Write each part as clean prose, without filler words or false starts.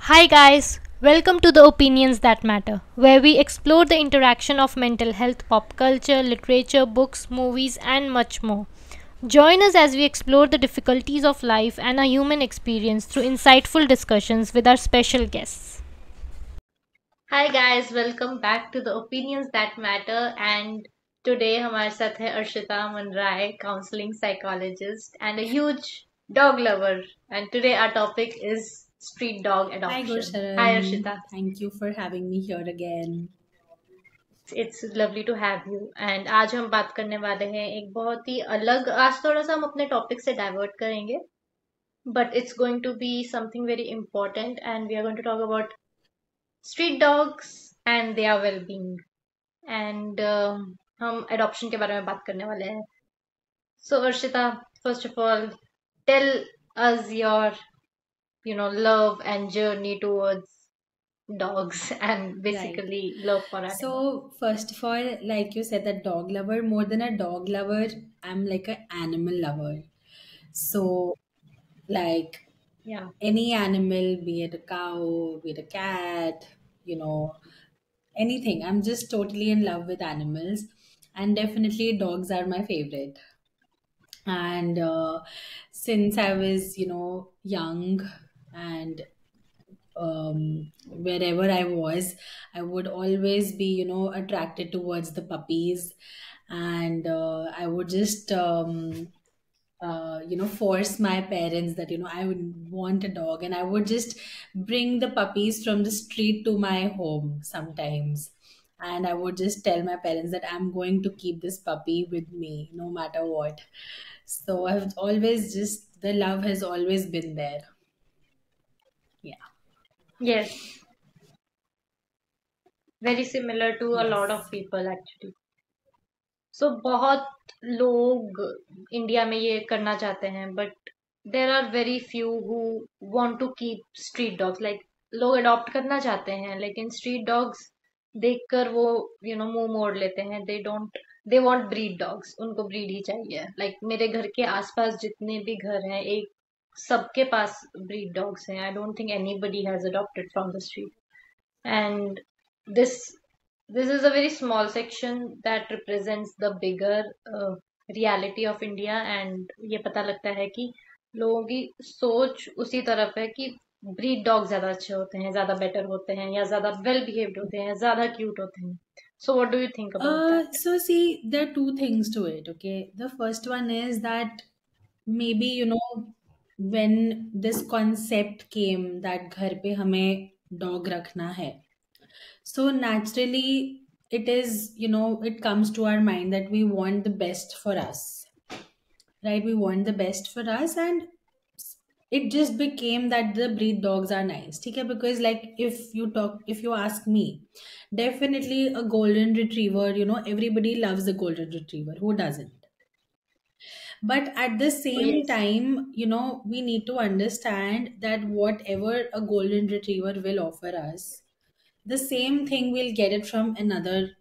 Hi, guys. Welcome to the Opinions That Matter, where we explore the interaction of mental health, pop culture, literature, books, movies, and much more. Join us as we explore the difficulties of life and our human experience through insightful discussions with our special guests. Hi guys, welcome back to the Opinions That Matter and today हमारे साथ है Arshita मनराय, counseling psychologist and a huge dog lover. And today our topic is street dog Hi adoption. Hi Gursharan, Arshita. thank you for having me here again. It's lovely to have you. And आज हम बात करने वाले हैं एक बहुत ही अलग, आज थोड़ा सा हम अपने टॉपिक से डाइवर्ट करेंगे, but it's going to be something very important and we are going to talk about street dogs and their well-being. And हम adoption के बारे में बात करने वाले हैं. So Arshita, first of all, tell us your, love and journey towards dogs and Right. basically love for animals. So, first of all, like you said, that dog lover, more than a dog lover, I'm like an animal lover. So, like Yeah. any animal, be it a cow, be it a cat, you know, anything. I'm just totally in love with animals. And definitely, dogs are my favorite. And since I was, young and wherever I was, I would always be, attracted towards the puppies. And I would just, force my parents that, I would want a dog. And I would just bring the puppies from the street to my home sometimes. And I would just tell my parents that I'm going to keep this puppy with me no matter what. So I've always just, the love has always been there. Yeah. Yes, very similar to a lot of Yes. people actually. So बहुत लोग India में ये करना चाहते हैं, but there are very few who want to keep street dogs. Like लोग adopt करना चाहते हैं, लेकिन street dogs देखकर वो मुंह मोड़ लेते हैं. They want breed dogs. उनको breed ही चाहिए. Like मेरे घर के आसपास जितने भी घर हैं, एक सबके पास breed dogs हैं. I don't think anybody has adopted from the street. And this this is a very small section that represents the bigger reality of India. And ये पता लगता है कि लोगों की सोच उसी तरफ है कि ब्रीड डॉग ज्यादा अच्छे होते हैं, ज्यादा बेटर होते हैं, या ज्यादा वेल बिहेव्ड होते हैं, ज्यादा क्यूट होते हैं. सो what do you think about that? So see, there are two things to it. Okay, the first one is that maybe when this concept came that घर पे हमें dog रखना है, so naturally it is it comes to our mind that we want the best for us, right? We want the best for us, and it just became that the breed dogs are nice, okay? Because like if you ask me, definitely a golden retriever, everybody loves a golden retriever, who doesn't? But at the Oh same yes. time, we need to understand that whatever a golden retriever will offer us, the same thing we'll get it from another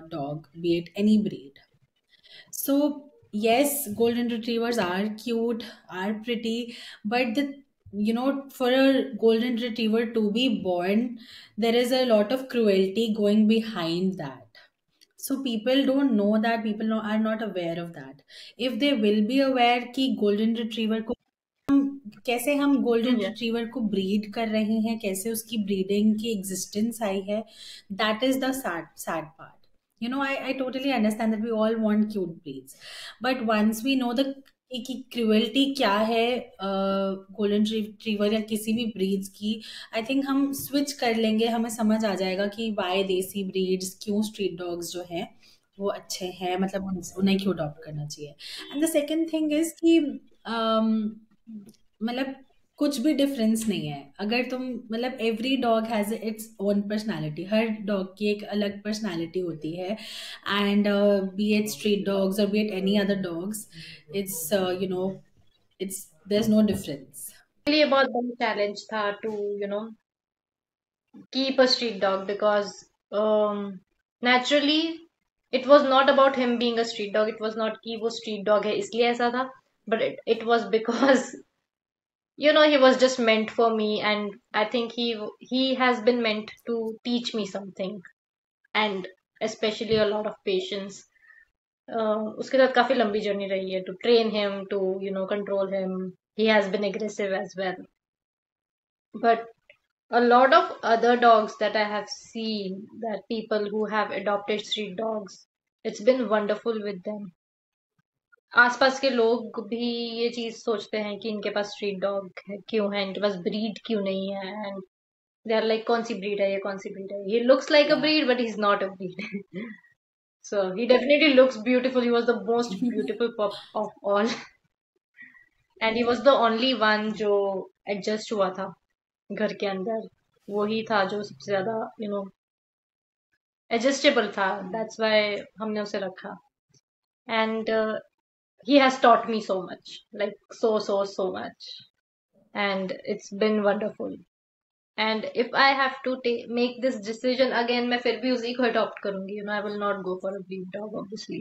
dog, be it any breed. So yes, golden retrievers are cute, are pretty, but for a golden retriever to be born, there is a lot of cruelty going behind that. So people don't know that, are not aware of that. If they will be aware कि golden retriever को कैसे हम golden Yeah. Retriever को breed कर रहे हैं, कैसे उसकी ब्रीडिंग की एग्जिस्टेंस आई है, that is the sad sad part. I totally understand that we all want cute breeds, but once we know the कि क्रुएल्टी क्या है गोल्डन रिट्रीवर या किसी भी ब्रीड्स की, आई थिंक हम स्विच कर लेंगे, हमें समझ आ जाएगा कि वाई देसी ब्रीड्स, क्यों स्ट्रीट डॉग्स जो हैं वो अच्छे हैं, मतलब उन्हें क्यों अडॉप्ट करना चाहिए. And the second thing is कि मतलब कुछ भी डिफरेंस नहीं है अगर तुम, मतलब every dog has its own personality, हर डॉग की एक अलग पर्सनालिटी होती है. And be it street dogs और be it any other dogs, it's it's there is no difference. लिए बहुत बड़ा चैलेंज था to keep a street dog because naturally it was not about him being a street dog. It was not कि वो street dog है इसलिए ऐसा था, but it was because he was just meant for me, and I think he has been meant to teach me something, and especially a lot of patience. उसके साथ काफी लंबी जर्नी रही है, to train him, to control him. He has been aggressive as well, but a lot of other dogs that I have seen, that people who have adopted street dogs, it's been wonderful with them. आसपास के लोग भी ये चीज सोचते हैं कि इनके पास स्ट्रीट डॉग है, क्यों है, इनके पास ब्रीड क्यों नहीं है, एंड दे आर लाइक कौन सी ब्रीड है ये, कौन सी ब्रीड है ये, looks like a Yeah. Breed but he is not a breed. So he definitely looks beautiful. He was the most beautiful pup of all. And he was the only one जो adjust हुआ था घर के अंदर. वो ही था जो सबसे ज्यादा adjustable था. That's why हमने उसे रखा. And he has taught me so much, like so much. And it's been wonderful. And if I have to make this decision again, मैं फिर भी उसी को adopt करूंगी. I will not go for a breed dog, obviously.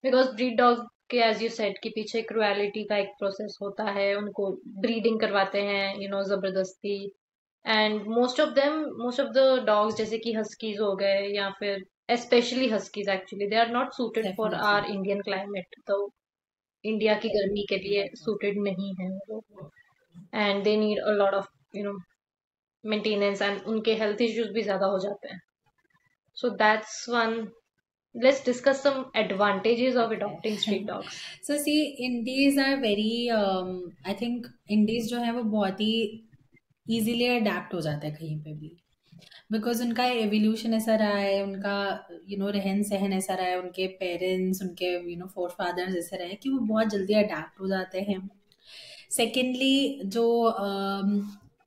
Because breed dog के, as you said, के पीछे cruelty का एक प्रोसेस होता है, उनको ब्रीडिंग करवाते हैं जबरदस्ती. And most of the dogs, जैसे कि हस्कीज हो गए, या फिर specially huskies, actually they are not suited for Definitely. Our Indian climate. तो इंडिया की गर्मी के लिए सूटेड नहीं है वो लोग, and they need a lot of maintenance, and उनके हेल्थ इश्यूज भी ज्यादा हो जाते हैं. So that's one. Let's discuss some advantages of adopting street dogs. So see, Indies are very I think Indies जो है वो बहुत ही easily adapt हो जाता है कहीं पे भी, बिकॉज उनका एवोल्यूशन ऐसा रहा है, उनका रहन सहन ऐसा रहा है, उनके पेरेंट्स, उनके फोर फादर्स ऐसे रहे कि वो बहुत जल्दी अडेप्ट हो जाते हैं. सेकेंडली,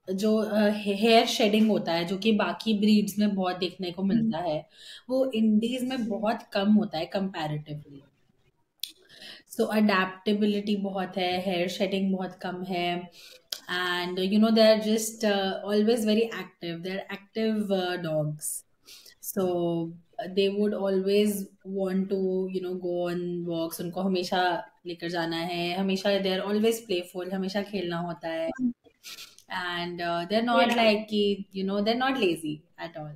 जो हेयर शेडिंग होता है जो कि बाकी ब्रीड्स में बहुत देखने को मिलता है, वो इंडीज में बहुत कम होता है कंपैरेटिवली. सो अडेप्टेबिलिटी बहुत है, हेयर शेडिंग बहुत कम है, and they are just always very active. They're active dogs. So they would always want to go on walks. उनको हमेशा लेकर जाना है, हमेशा they are always playful, हमेशा खेलना होता है. And they're not Yeah. like कि they're not lazy at all.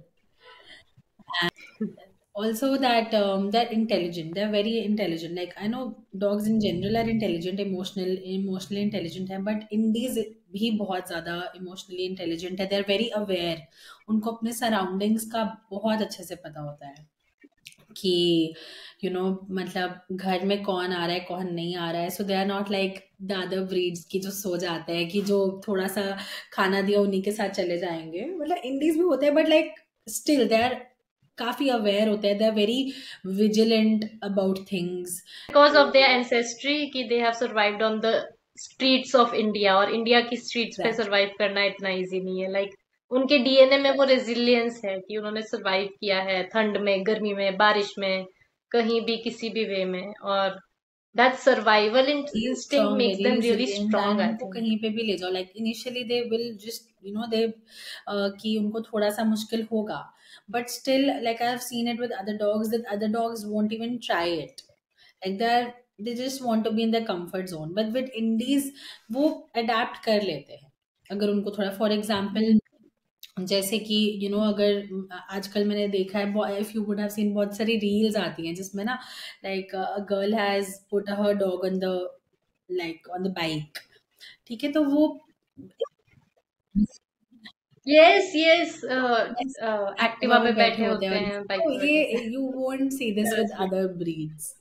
Also that they're intelligent, they're very intelligent. Like I know dogs in general are intelligent, emotionally intelligent है, but indies भी बहुत ज़्यादा emotionally intelligent है. They're very aware. उनको अपने surroundings का बहुत अच्छे से पता होता है कि मतलब घर में कौन आ रहा है, कौन नहीं आ रहा है. So they are not like the other breeds की जो सो जाते हैं, कि जो थोड़ा सा खाना दिया उन्हीं के साथ चले जाएंगे. मतलब इंडीज भी होते हैं, but like still they are काफी अवेयर होते हैं. They are very vigilant about things. Because of their ancestry कि they have survived on the streets of India, और इंडिया की स्ट्रीट्स पे एग्जैक्टली. सरवाइव करना इतना इजी नहीं है. लाइक उनके डीएनए में वो रेजिलियंस है कि उन्होंने सरवाइव किया है ठंड में, गर्मी में, बारिश में, कहीं भी किसी भी वे में. और that survival instinct strong, makes very them really resilient, strong, and I उनको थिंक. कहीं पे भी ले जाओ, like initially they will just दे कि उनको थोड़ा सा मुश्किल होगा, but still like I have seen it with other dogs, that other dogs won't even try it. Like they just want to be in the comfort zone. But with indies वो adapt कर लेते हैं अगर उनको थोड़ा. For example, जैसे कि अगर आजकल मैंने देखा है, if you would have seen, बहुत सारी रील्स आती हैं जिसमें ना, like a girl has put her dog on the, like on the bike. ठीक है, तो वो यस यस. एक्टिवा एक्टिवा पे पे बैठे बैठे होते हैं, होते और हैं, बाइक तो पे बैठे होते ये हैं. You won't see this with Seriously. Other breeds.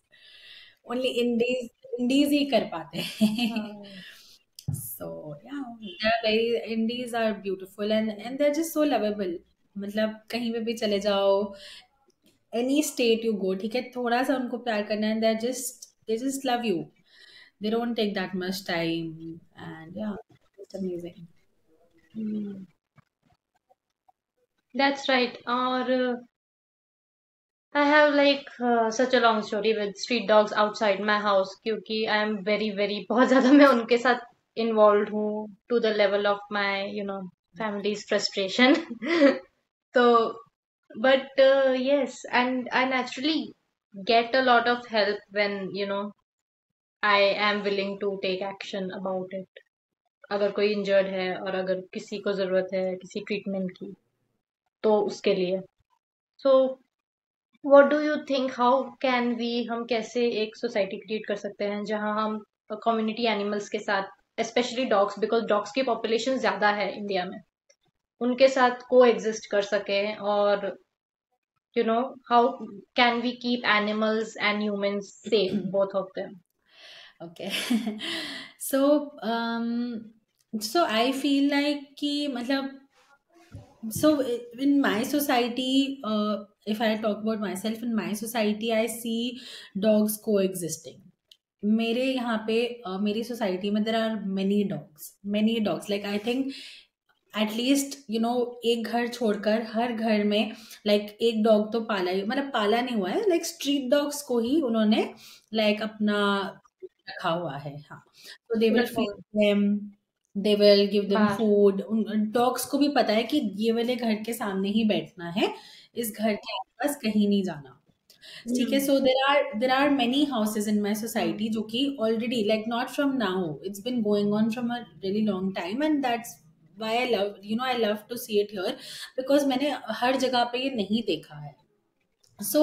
Only indies, indies ही कर पाते हैं. हाँ. So yeah, they're very, indies are beautiful, and they're just so lovable. मतलब कहीं पे भी चले जाओ, any state you go, ठीक है, थोड़ा सा उनको प्यार करना है, they just love you. They don't take that much time, and yeah, it's amazing. That's right. और I have like such a long story with street dogs outside my house, क्योंकि I am very very बहुत ज़्यादा मैं उनके साथ involved हूँ, to the level of my family's frustration. तो but yes, and I naturally get a lot of help when I am willing to take action about it. अगर कोई injured है और अगर किसी को जरूरत है किसी ट्रीटमेंट की, तो उसके लिए। So what do you think, how can we, हम कैसे एक सोसाइटी क्रिएट कर सकते हैं जहां हम कम्युनिटी एनिमल्स के साथ, स्पेशली डॉग्स, बिकॉज डॉग्स की पॉपुलेशन ज्यादा है इंडिया में, उनके साथ को एग्जिस्ट कर सके, और how can we keep animals and humans safe, both of them? Okay. So, so I feel like कि मतलब, so in my society, if I talk about myself, in my society I see dogs coexisting. मेरे यहाँ पे मेरी society में there are many dogs, like I think at least एक घर छोड़कर हर घर में एक डॉग तो पाला ही, मतलब पाला नहीं हुआ है, स्ट्रीट डॉग्स को ही उन्होंने अपना रखा हुआ है। हाँ, तो दे विल रखा फीड हुआ them, they will give them बाहर। फूड। डॉग्स को भी पता है कि ये वाले घर के सामने ही बैठना है, इस घर के आसपास कहीं नहीं जाना। ठीक है, hmm. So there are many houses in my hmm. Society जो कि already, not from now, it's been going on from a really long time, and that's why I love to see it here, because मैंने हर जगह पे ये नहीं देखा है। So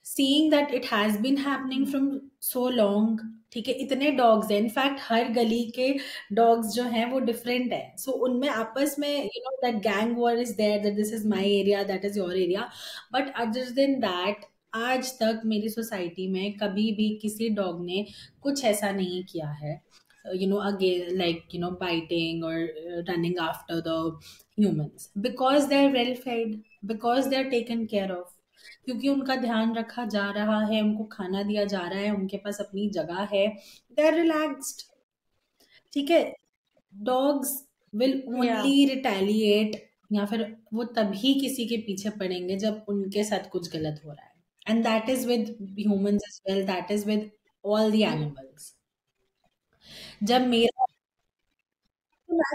seeing that it has been happening from so long, ठीक है, इतने डॉग्स हैं, इनफैक्ट हर गली के डॉग्स जो हैं वो डिफरेंट है, सो उनमें आपस में that gang war is there, that this is my area, that is your area, but other than that आज तक मेरी सोसाइटी में कभी भी किसी डॉग ने कुछ ऐसा नहीं किया है, again, biting or running after the humans, because they're well fed, because they're taken care of, क्योंकि उनका ध्यान रखा जा रहा है, उनको खाना दिया जा रहा है, उनके पास अपनी जगह है, दे आर रिलैक्स्ड। ठीक है, डॉग्स विल या ओनली रिटेलिएट, या फिर वो तभी किसी के पीछे पड़ेंगे जब उनके साथ कुछ गलत हो रहा है, and that is with humans as well, that is with all the animals. जब मेरा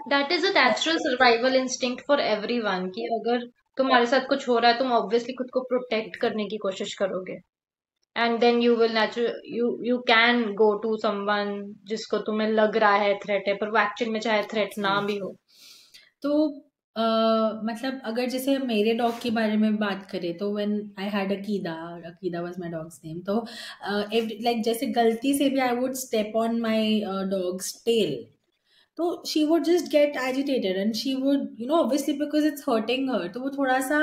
that is a natural survival instinct for everyone कि अगर तुम्हारे साथ कुछ हो रहा है, तुम ऑब्वियसली खुद को प्रोटेक्ट करने की कोशिश करोगे, and then you will natural, you can go to someone जिसको तुम्हें लग रहा है थ्रेट है, पर वो एक्चुअल में चाहे थ्रेट ना भी हो। तो मतलब अगर जैसे मेरे डॉग के बारे में बात करें, तो when I had Akida was my dog's name, तो जैसे गलती से भी I would step on my dog's tail, तो she would just get agitated, and she would obviously because it's hurting her, तो वो थोड़ा सा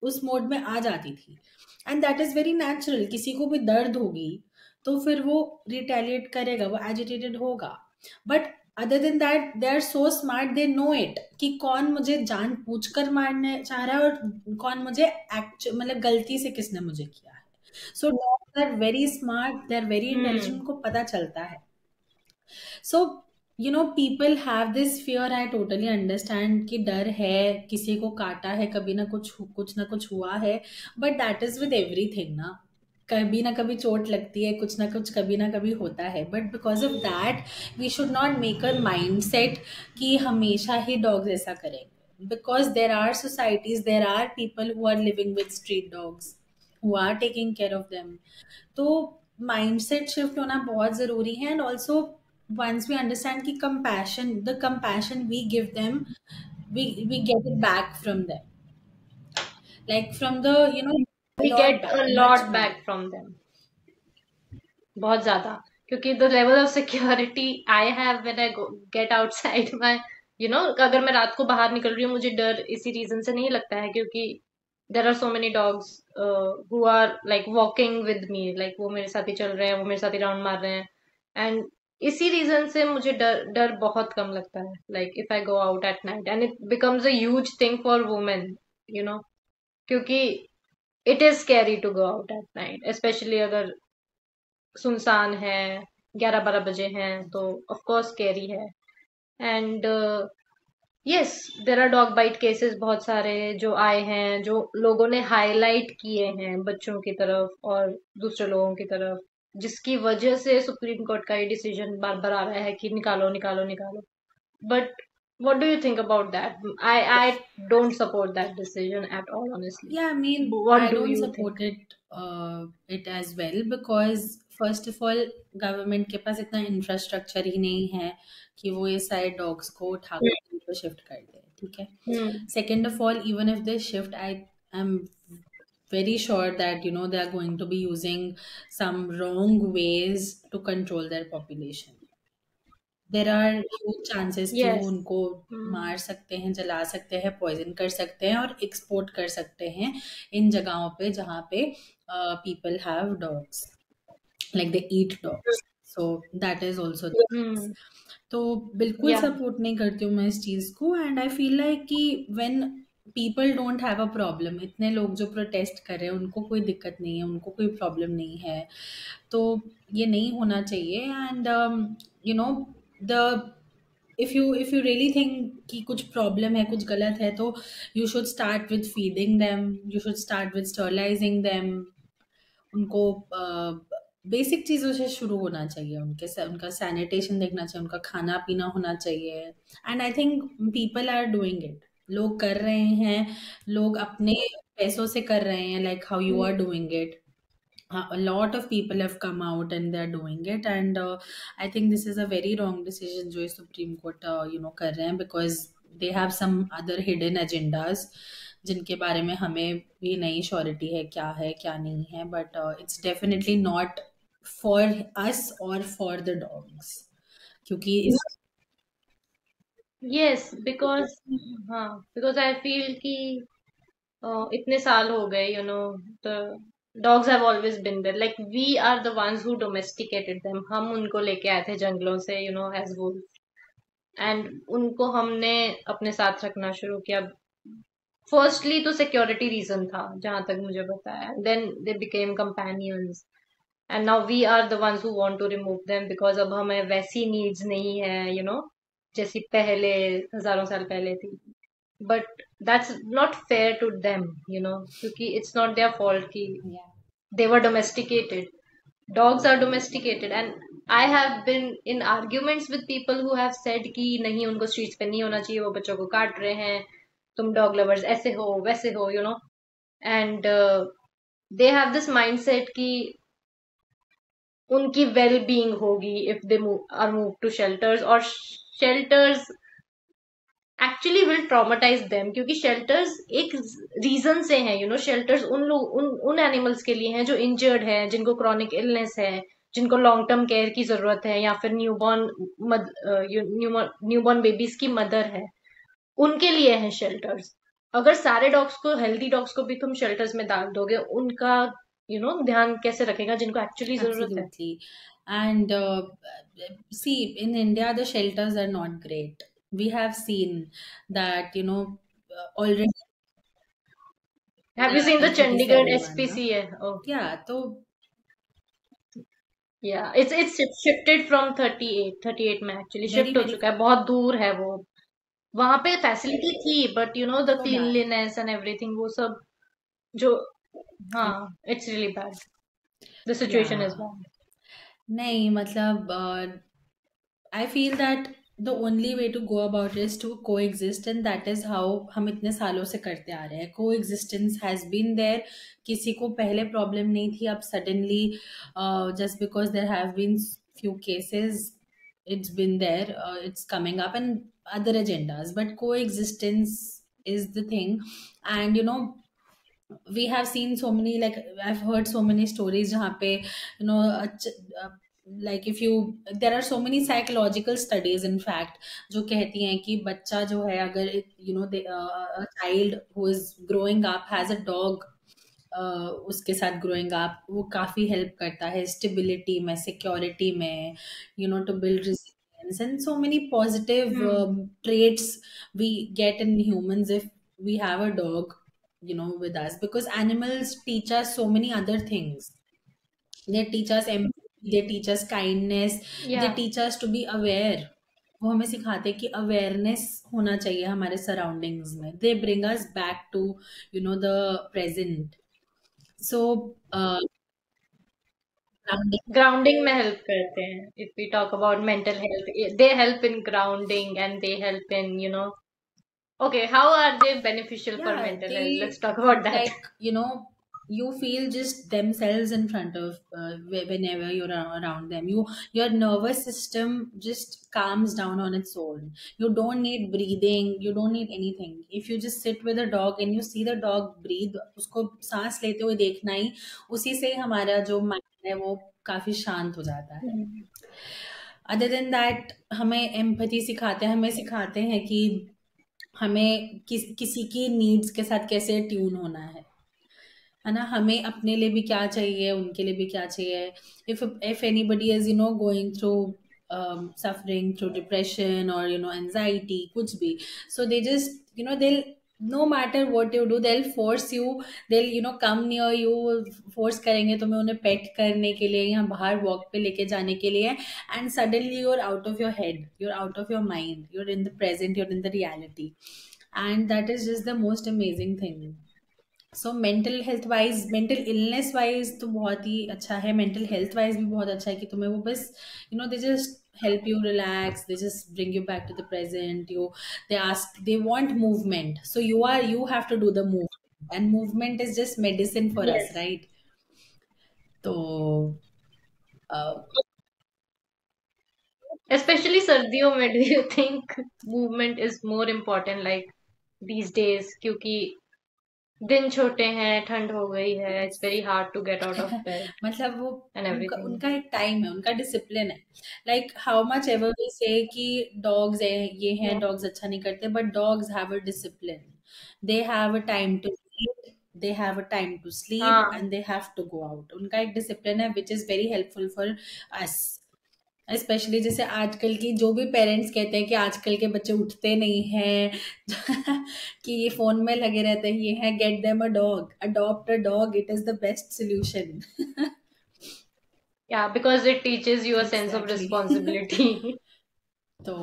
उस मोड में आ जाती थी, and that is very natural, किसी को भी दर्द होगी तो फिर वो रिटेलिएट करेगा, वो एजिटेटेड होगा, but other than that they are so smart, they know it कि कौन मुझे जान पूछ कर मारने चाह रहा है और कौन मुझे मतलब गलती से किसने मुझे किया है। So dogs are very smart, they are very intelligent, hmm. उनको पता चलता है। So people have this fear, I totally understand कि डर है, किसी को काटा है, कभी ना कुछ हुआ है, but that is with everything ना, कभी ना कभी चोट लगती है, कुछ ना कुछ कभी ना कभी होता है, but because of that we should not make a mind set कि हमेशा ही डॉग्स ऐसा करेंगे, because there are societies, there are people who are living with street dogs, who are taking care of them. तो mindset shift होना बहुत ज़रूरी है, and also once we understand कि the compassion we give them, we get it back from them, from the a we lot get a back, much lot more. Back from them, बहुत ज्यादा, क्योंकि the level of security I have when I get outside my, अगर मैं रात को बाहर निकल रही हूँ, मुझे डर इसी रीजन से नहीं लगता है, क्योंकि there are so many dogs who are like walking with me, like वो मेरे साथ ही चल रहे हैं, वो मेरे साथ ही राउंड मार रहे हैं, एंड इसी रीजन से मुझे डर डर बहुत कम लगता है, like if I go out at night, and it becomes a huge thing for women, you know क्योंकि it is scary to go out at night, specially अगर सुनसान है, 11-12 बजे हैं, तो ऑफ कोर्स स्कैरी है। And yes, there are dog bite cases बहुत सारे जो आए हैं, जो लोगों ने हाईलाइट किए हैं बच्चों की तरफ और दूसरे लोगों की तरफ, जिसकी वजह से सुप्रीम कोर्ट का ये डिसीजन बार बार आ रहा है कि निकालो निकालो निकालो। But what do you think about that? I don't support that decision at all, honestly. Yeah, I mean, What I do don't you support think? it as well, because first of all government के पास इतना infrastructure ही नहीं है कि वो ये सारे dogs को उठाकर कहीं पे शिफ्ट कर दे, ठीक है. Second of all, even if they shift, I am very sure that they are going to be using some wrong ways to control their population. There are huge chances कि वो Yes. उनको मार सकते हैं, जला सकते हैं, पॉइजन कर सकते हैं और एक्सपोर्ट कर सकते हैं इन जगहों पे जहाँ पे people have dogs, like they eat dogs. So that is also the case. तो बिल्कुल Yeah. सपोर्ट नहीं करती हूँ मैं इस चीज़ को. एंड आई फील लाइक कि when people don't have a problem, इतने लोग जो प्रोटेस्ट कर रहे हैं उनको कोई दिक्कत नहीं है, उनको कोई प्रॉब्लम नहीं है, तो ये नहीं होना चाहिए. And you know the if you really think कि कुछ प्रॉब्लम है, कुछ गलत है, तो you should start with feeding them, you should start with sterilizing them. उनको बेसिक चीज़ों से शुरू होना चाहिए, उनका सैनिटेशन देखना चाहिए, उनका खाना पीना होना चाहिए. And I think people are doing it. लोग कर रहे हैं, लोग अपने पैसों से कर रहे हैं, like how you are doing it. A lot of people have come out and they're doing it, and I think this is a very wrong decision जो Supreme Court कर रहे हैं, because they have some other hidden agendas जिनके बारे में हमें भी नहीं श्योरिटी है क्या नहीं है, but it's definitely not for us or for the dogs, क्योंकि Yes, because I feel कि इतने साल हो गए, the dogs have always been there. Like we are the ones who domesticated them. हम उनको लेके आए थे जंगलों से, as wolves. And उनको हमने अपने साथ रखना शुरू किया. फर्स्टली तो सिक्योरिटी रीजन था जहां तक मुझे पता है. Then they became companions and now we are the ones who want to remove them, because अब हमें वैसी नीड्स नहीं है, जैसी पहले हजारों साल पहले थी. But that's not fair to them, क्योंकि इट्स नॉट देयर फॉल्ट कि they were domesticated. Dogs are domesticated, and I have been in arguments with people who have said कि नहीं, उनको स्ट्रीट्स पे नहीं होना चाहिए, वो बच्चों को काट रहे हैं, तुम डॉग लवर्स ऐसे हो वैसे हो, and they have this mindset कि उनकी वेल बीइंग होगी if they are move to shelters, और shelters actually will traumatise them, क्योंकि शेल्टर्स एक रीजन से हैं. शेल्टर्स उन एनिमल्स के लिए हैं जो इंजर्ड है, जिनको क्रॉनिक इलनेस है, जिनको लॉन्ग टर्म केयर की जरूरत है, या फिर न्यूबॉर्न बेबीज की मदर है, उनके लिए हैं शेल्टर्स. अगर सारे डॉग्स को, हेल्दी डॉग्स को भी तुम शेल्टर्स में डाल दोगे, उनका ध्यान कैसे रखेगा जिनको एक्चुअली जरूरत है. Absolutely. And see, in India, the shelters are not great. We have seen that, already. Have you seen the Chandigarh 37 SPCA? Oh, Yeah, तो yeah, it's shifted from 38 में एक्चुअली Very, शिफ्ट हो very चुका है. बहुत दूर है वो. वहां पे फैसिलिटी थी, but the so bad. Cleanliness and everything, वो सब जो, हाँ, it's really bad. The situation is Yeah. Bad. नहीं, मतलब I feel that the only way to go about it is to coexist, and that is how हम इतने सालों से करते आ रहे हैं. Coexistence has been there. किसी को पहले प्रॉब्लम नहीं थी, अब suddenly just because there have been few cases, it's been there, it's coming up, and other agendas, but coexistence is the thing. And we have seen so many, like I've heard so many stories जहाँ पे like if you, there are so many psychological studies in fact जो कहती हैं कि बच्चा जो है, अगर a child who is growing up has a dog उसके साथ ग्रोइंग अप, वो काफ़ी हेल्प करता है स्टेबिलिटी में, सिक्योरिटी में, to build resilience and so many positive traits we get in humans if we have a dog with us, because animals teach us so many other things. They teach us empathy, they teach us kindness, they teach us to be aware. वो हमें सिखाते हैं कि awareness होना चाहिए हमारे surroundings में. They bring us back to the present. So grounding में हेल्प करते हैं. If we talk about mental health, they help in grounding and they help in okay, how are they beneficial for mental health? Let's talk about that. Like you feel just themselves in front of whenever you're around them. Your nervous system just calms down on its own. You don't need breathing, you don't need anything. If you just sit with a dog and you see the dog breathe, उसको सांस लेते हुए देखना ही, उसी से ही हमारा जो mind है वो काफी शांत हो जाता है. हम्म। अदर देन दैट हमें एम्पैथी सिखाते हैं, हमें सिखाते हैं कि हमें किसी की नीड्स के साथ कैसे ट्यून होना है ना. हमें अपने लिए भी क्या चाहिए, उनके लिए भी क्या चाहिए. If anybody is going through suffering through depression or anxiety, कुछ भी, so they just they'll, no matter what you do, they'll force you, they'll come near you, force करेंगे तुम्हें उन्हें पेट करने के लिए या बाहर वॉक पे लेके जाने के लिए. And suddenly you're out of your head, you're out of your mind, you're in the present, you're in the reality. And that is just the most amazing thing. So mental health wise, mental illness wise तो बहुत ही अच्छा है, mental health wise भी बहुत अच्छा है कि तुम्हें वो बस they just help you relax, they just bring you back to the present. They ask, they want movement, so you have to do the movement, and movement is just medicine for us, Yes. right? तो uh, Especially सर्दियों में, do you think movement is more important like these days? क्योंकि दिन छोटे हैं, ठंड हो गई है, it's very hard to get out of bed मतलब वो and उनका everything. उनका एक टाइम है, उनका डिसिप्लिन है. Like how much ever we say कि डॉग्स है, ये हैं, Yeah. डॉग्स अच्छा नहीं करते, but dogs have a discipline. They have a time to eat, they have a time to sleep, हाँ. And they have to go out. उनका एक डिसिप्लिन है which is very helpful for us. Specially जैसे आजकल की जो भी parents कहते हैं कि आजकल के बच्चे उठते नहीं हैं कि ये फोन में लगे रहते हैं, ये है, get them a dog, adopt a dog, it is the best solution. Yeah, because it teaches you a sense of exactly. responsibility. तो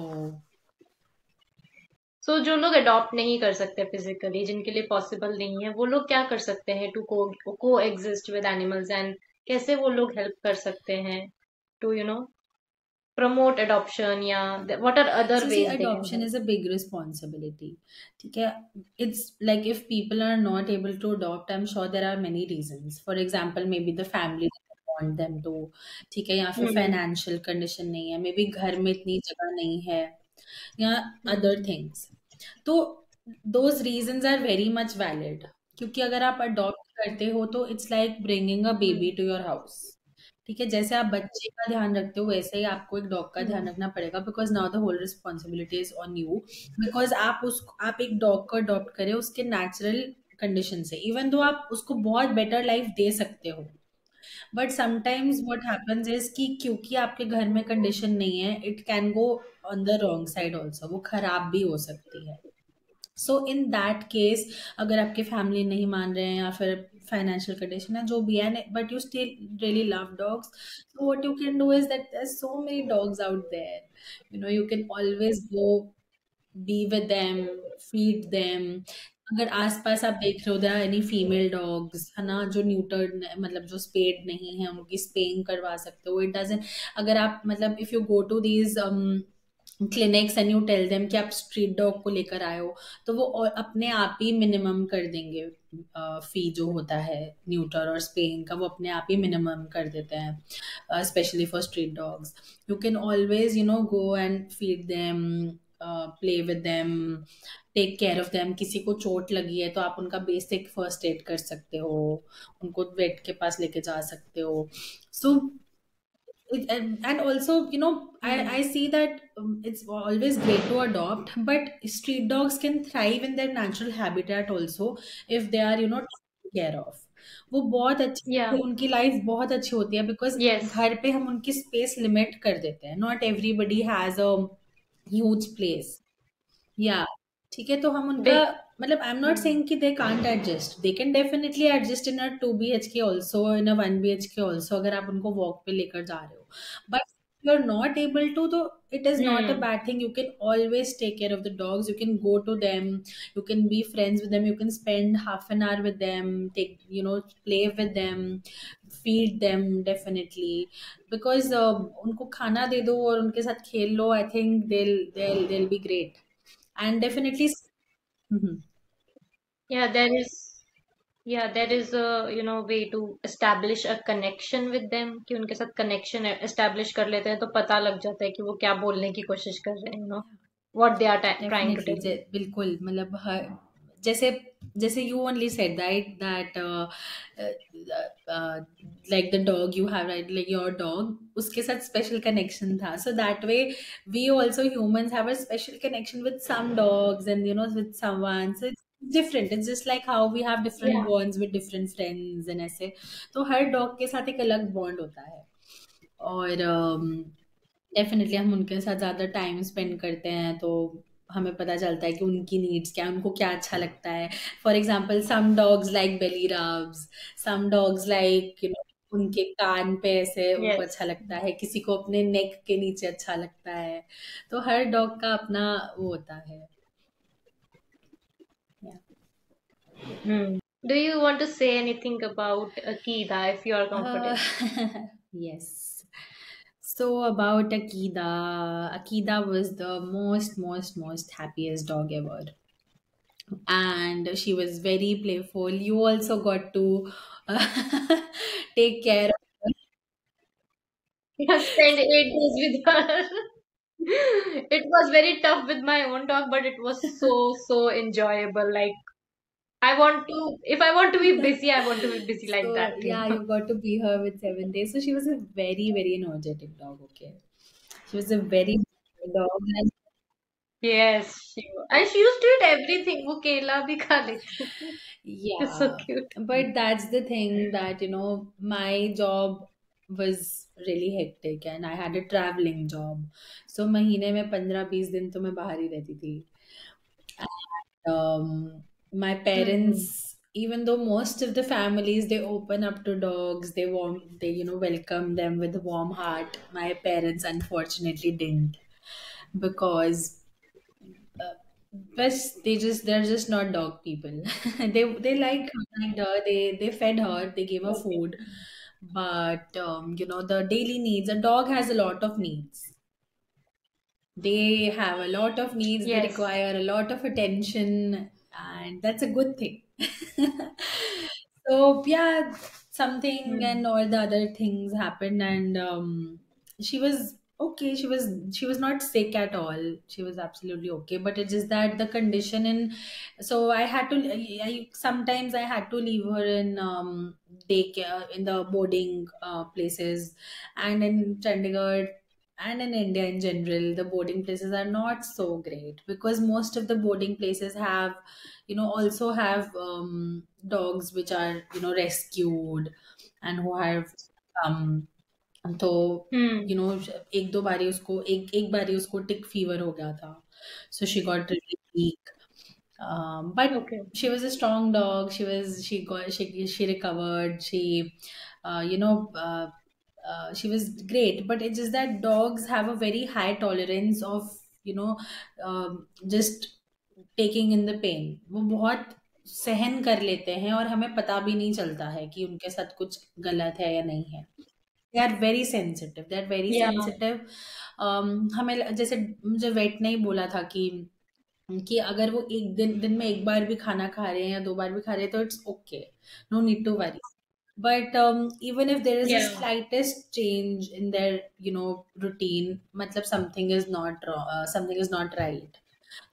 So जो लोग अडॉप्ट नहीं कर सकते फिजिकली, जिनके लिए पॉसिबल नहीं है, वो लोग क्या कर सकते हैं टू को एग्जिस्ट विद एनिमल्स, एंड कैसे वो लोग हेल्प कर सकते हैं टू प्रमोट अडॉप्शन, या what are other so see, ways they can adoption help? is a big responsibility. ठीक है. It's like if people are not able to adopt, I'm sure there are many reasons. For example, maybe the family doesn't want them to. ठीक है, या फिर हम्म। Financial condition नहीं है, may be घर में इतनी जगह नहीं है, या अदर हम्म। थिंग्स. तो those reasons are very much valid. क्योंकि अगर आप अडॉप्ट करते हो तो it's like bringing a baby hmm. To your house. ठीक है, जैसे आप बच्चे का ध्यान रखते हो वैसे ही आपको एक डॉग का ध्यान हम्म। रखना पड़ेगा, because now the whole responsibility is on you. Because आप एक डॉग को अडॉप्ट करें उसके नेचुरल कंडीशन से, इवन दो आप उसको बहुत बेटर लाइफ दे सकते हो, but sometimes what happens is कि क्योंकि आपके घर में कंडीशन नहीं है, it can go on the wrong side also, वो खराब भी हो सकती है. सो इन दैट केस, अगर आपके फैमिली नहीं मान रहे हैं या फिर फाइनेंशियल कंडीशन है जो भी है, but you still really love dogs, so what you can do is that there's so many dogs out there, you can always go be with them, feed them. अगर आसपास आप देख रहे हो there are any female dogs है ना, जो neutered, मतलब जो स्पेड नहीं है, उनकी स्पेइंग करवा सकते हो. इट डजंट, अगर आप मतलब if you go to these clinics and you tell them कि आप स्ट्रीट डॉग को लेकर आए हो, तो वो अपने आप ही मिनिमम कर देंगे. फी जो होता है न्यूटर और स्पेइंग का, वो अपने आप ही मिनिमम कर देते हैं, specially for street dogs. You can always go and feed them, play with them, take care of them. किसी को चोट लगी है तो आप उनका बेसिक फर्स्ट एड कर सकते हो, उनको वेट के पास लेके जा सकते हो. सो and also I hmm. see that it's always great to adopt, but street dogs can thrive in their natural habitat also if they are taken care of. वो बहुत या. अच्छी, उनकी लाइफ बहुत अच्छी होती है, बिकॉज यस. घर पे हम उनकी स्पेस लिमिट कर देते हैं. Not everybody has a huge place. या ठीक है, तो हम उनका, बिग. मतलब आई एम नॉट सेइंग कि they can't adjust, they can definitely adjust in a 2 BHK also, in a 1 BHK also, अगर आप उनको वॉक पे लेकर जा रहे हो. But you are not able to, तो it is not a hmm. Bad thing. You can always take care of the dogs, you can go to them, you can be friends with them, you can spend ½ an hour with them, take play with them, feed them definitely. Because उनको खाना दे दो और उनके साथ खेल लो, I think they'll be great. And definitely. Mhm. Yeah, there is. या there is a way to establish a connection with them, कि उनके साथ कनेक्शन एस्टैब्लिश कर लेते हैं तो पता लग जाता है कि वो क्या बोलने की कोशिश कर रहे हैं, what they are trying to definitely, tell. बिल्कुल, मतलब हर, जैसे जैसे you only said that that like the dog you have, right, like your dog, उसके साथ स्पेशल कनेक्शन था, so that way we also humans have a special connection with some dogs and you know with someone, so it's different, it's just like how we have different या bonds with different friends and ऐसे, तो हर dog के साथ एक अलग bond होता है। और डेफिनेटली हम उनके साथ ज़्यादा टाइम स्पेंड करते हैं तो हमें पता चलता है कि उनकी नीड्स क्या है, उनको क्या अच्छा लगता है। For example some dogs like belly rubs, some dogs like you know उनके कान पे ऐसे उनको यस। अच्छा लगता है, किसी को अपने नेक के नीचे अच्छा लगता है, तो हर डॉग का अपना वो होता है। Yeah. Do you want to say anything about Akida if you are Uh, comfortable? yes. So about Akida, Akida was the most happiest dog ever, and she was very playful. You also got to take care of her. Spend 8 days with her. It was very tough with my own dog, but it was so enjoyable. Like, if I want to be busy, I want to be busy like So that. yeah, you got to be her with 7 days. So she was a very energetic dog. Okay, she was a very dog, and Yes, and she used to eat everything. वो केला भी खा लेती थी. It's so yeah, cute. but that's the thing that, my job was really hectic and I had a traveling job. So महीने में 15-20 दिन तो मैं बाहर ही रहती थी. My Hmm. parents, even though most of the families they open up to dogs, they welcome them with a warm heart. My parents unfortunately didn't, because but they're just not dog people. They liked her. They fed her. They gave her Okay. food. But the daily needs. A dog has a lot of needs. They have a lot of needs. They Yes. require a lot of attention, and that's a good thing. So yeah, something Hmm. and all the other things happened, and she was okay. She was not sick at all. She was absolutely okay. But it's just that the condition in, so I had to. Sometimes I had to leave her in daycare, in the boarding places, and in Chandigarh and in India in general, the boarding places are not so great, because most of the boarding places have, also have dogs which are, rescued, and who have um तो Hmm. एक दो बारी उसको एक एक बारी उसको टिक fever हो गया था, so she got really weak, but Okay. she was a strong dog. She recovered. She was great. But it's just that dogs have a very high tolerance of just taking in the pain. वो बहुत सहन कर लेते हैं और हमें पता भी नहीं चलता है कि उनके साथ कुछ गलत है या नहीं है. They are Yeah. सेंसिटिव. हमें जैसे मुझे वेट ने ही बोला था कि अगर वो एक दिन में एक बार भी खाना खा रहे हैं या दो बार भी खा रहे हैं तो it's okay, no need to worry. But even if there is a Yeah. Slightest change in their routine, मतलब समथिंग इज नॉट राइट,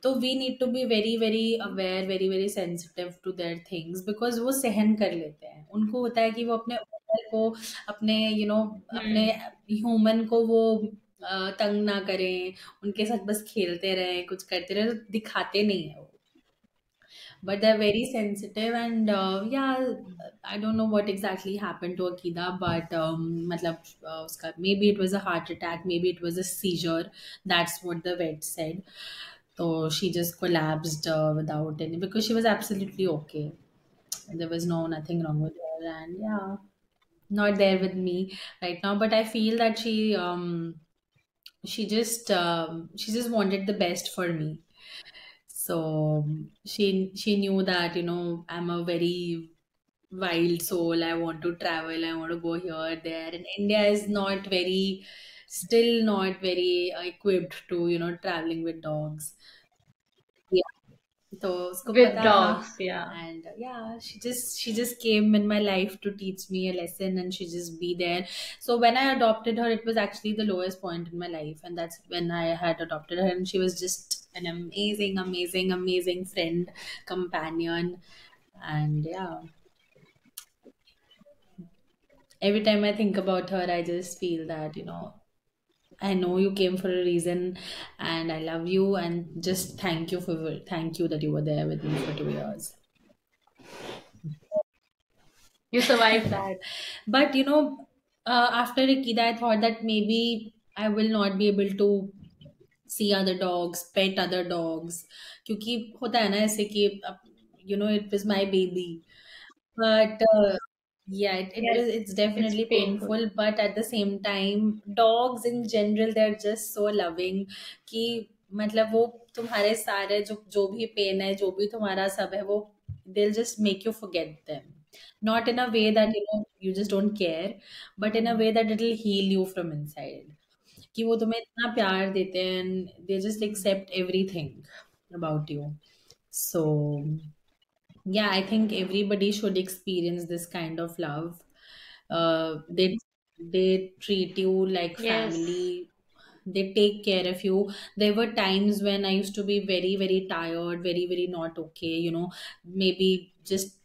तो we need to be very very aware, very very sensitive to their things, because वो सहन कर लेते हैं. उनको होता है कि वो अपने ओनर को, अपने अपने Hmm. ह्यूमन को वो तंग ना करें, उनके साथ बस खेलते रहें, कुछ करते रहे, तो दिखाते नहीं है वो. But they're very sensitive, and yeah, I don't know what exactly happened to Akida, but matlab, maybe it was a heart attack, maybe it was a seizure. That's what the vet said. So she just collapsed without any, because she was absolutely okay. There was nothing wrong with her, and yeah, not there with me right now. But I feel that she just wanted the best for me. So she knew that I'm a very wild soul. I want to travel. I want to go here, there. And India is still not very equipped to traveling with dogs. Yeah. तो उसको With पता था. dogs, yeah. And yeah, she just came in my life to teach me a lesson, and she just be there. So when I adopted her, it was actually the lowest point in my life, and that's when I had adopted her, and she was just an amazing, amazing, amazing friend, companion. And yeah, every time I think about her, I just feel that, I know you came for a reason, and I love you, and just thank you that you were there with me for 2 years. You survived that. But after Akida, I thought that maybe I will not be able to see other dogs, pet other dogs, क्योंकि होता है ना ऐसे कि it was my baby. But yeah, Yes, it's it's definitely painful. painful, but at the same time, dogs in general, they're just so loving कि मतलब वो तुम्हारे सारे जो भी पेन है, जो भी तुम्हारा सब है, वो they'll just make you forget them. Not in a way that you just don't care, but in a way that it'll heal you from inside. कि वो तुम्हें इतना प्यार देते हैं, and they just accept everything about you. So yeah, I think everybody should experience this kind of love. They treat you like Yes. family. They take care of you. There were times when I used to be very, very tired, very, very not okay, maybe just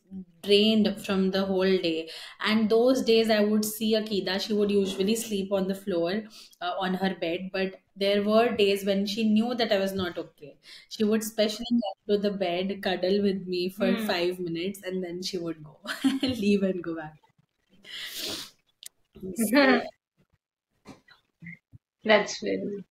drained from the whole day. And those days I would see Akida. She would usually sleep on the floor, on her bed, but there were days when she knew that I was not okay. She would specially come to the bed, cuddle with me for Hmm. 5 minutes, and then she would go, leave and go back. So That's very.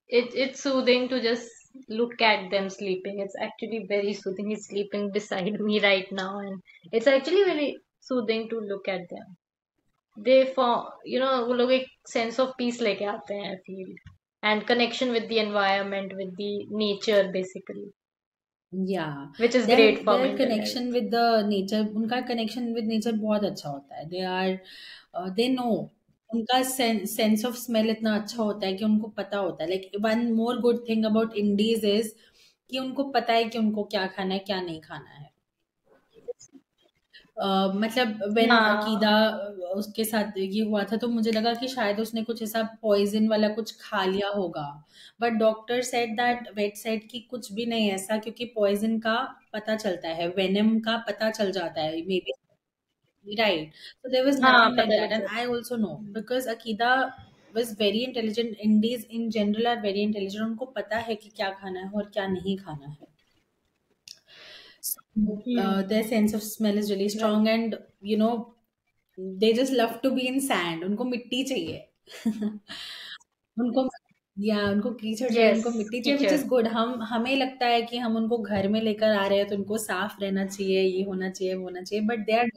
It's soothing to just look at them sleeping. It's actually very soothing. He's sleeping beside me right now, and it's actually very soothing to look at them. They for वो लोग एक sense of peace लेके आते हैं, I feel, and connection with the environment, with the nature, basically, yeah, which is great for their mental health. connection with the nature, उनका connection with nature बहुत अच्छा होता है. They know. उनका sense of smell इतना अच्छा होता है कि उनको पता होता है. Like one more good thing about Indies is कि उनको पता है कि उनको क्या खाना है, क्या नहीं खाना है. मतलब व्हेन अकीदा, हाँ. उसके साथ ये हुआ था, तो मुझे लगा कि शायद उसने कुछ ऐसा पॉइजन वाला कुछ खा लिया होगा. But doctor said that vet said कि कुछ भी नहीं ऐसा, क्योंकि पॉइजन का पता चलता है, वेनम का पता चल जाता है maybe, right. So there was हाँ, नथिंग लाइक पता दैट, चल एंड जाता I also know because Akida was very intelligent. Indies in general are very intelligent. उनको पता है कि क्या खाना है और क्या नहीं खाना है. So, है. their sense of smell is really Right. strong, and they just love to be in sand. उनको मिट्टी चाहिए. उनको या उनको कीचड़ चाहिए, Yes, उनको मिट्टी चाहिए, which teacher. is good. हमें लगता है कि हम उनको घर में लेकर आ रहे हैं तो उनको साफ रहना चाहिए, ये होना चाहिए, वो होना चाहिए, but they are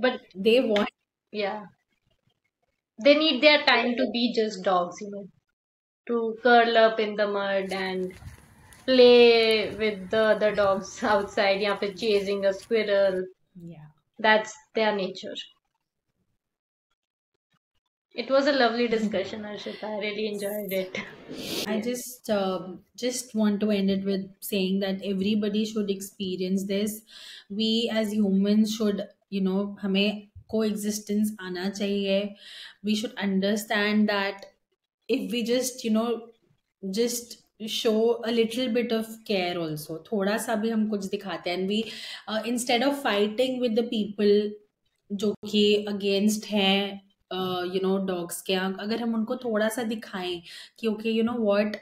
But they want. yeah, they need their time to be just dogs, to curl up in the mud and play with the other dogs outside, yeah, for chasing a squirrel. Yeah. That's their nature. It was a lovely discussion, Arshita. I really enjoyed it. I Yes. just want to end it with saying that everybody should experience this. We as humans should, हमें coexistence आना चाहिए. We should understand that if we just, just show a little bit of care also, थोड़ा सा भी हम कुछ दिखाते हैं, and we instead of fighting with the people जो कि अगेंस्ट हैं डॉग्स के, अगर हम उनको थोड़ा सा दिखाएं कि okay what,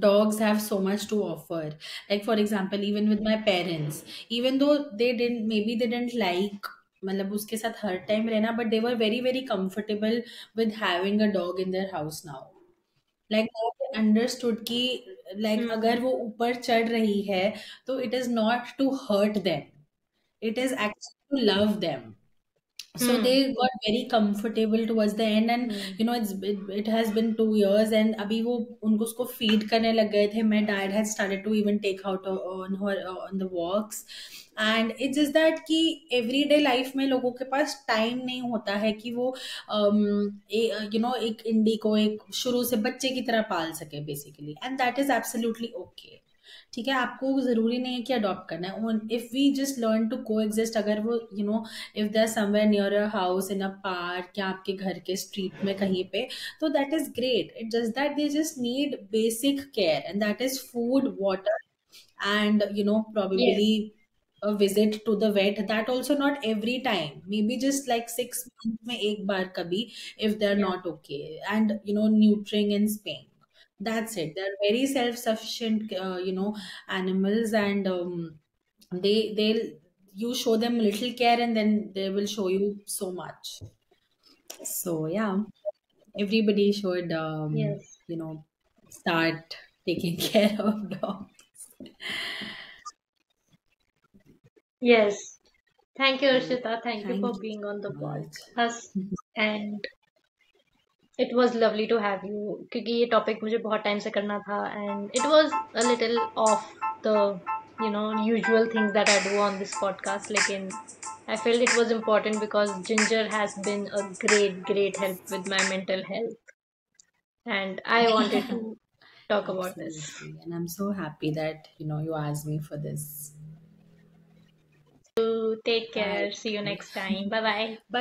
dogs have so much to offer. Like for example, even with my parents, even though they didn't like मतलब उसके साथ हर टाइम रहना, but they were very very comfortable with having a dog in their house now. Like now they understood कि like Hmm. अगर वो ऊपर चढ़ रही है तो it is not to hurt them, it is actually to love them. So Hmm. they got very comfortable towards the end, and Hmm. it has been 2 years, and अभी वो उनको उसको feed करने लग गए थे. My dad had started to even take out on her on the walks, and it's just that कि everyday life में लोगों के पास time नहीं होता है कि वो एक इंडी को एक शुरू से बच्चे की तरह पाल सके basically, and that is absolutely okay. ठीक है, आपको जरूरी नहीं है कि अडॉप्ट करना है. If we just learn to coexist, अगर वो if they are somewhere near a house in a park या आपके घर के स्ट्रीट में कहीं पे, तो that is great. It just that they just need basic care, and that is food, water, and Yes. probably a visit to the vet. That also not every time, maybe just like 6 months में एक बार कभी, if they're Yeah. not okay, and neutering and spaying. That's it. They're very self-sufficient animals, and they'll you show them little care, and then they will show you so much. So yeah, everybody should Yes. start taking care of dogs. Yes. Thank you, Arshita. Thank you Thank for you being on the so much. podcast. And it was lovely to have you क्योंकि ये topic मुझे बहुत time से करना था and it was a little off the usual things that I do on this podcast लेकिन I felt it was important because Ginger has been a great help with my mental health and I wanted to talk about this. Absolutely. And I'm so happy that, you asked me for this. So take Bye. care. See you next time. Bye bye. Bye.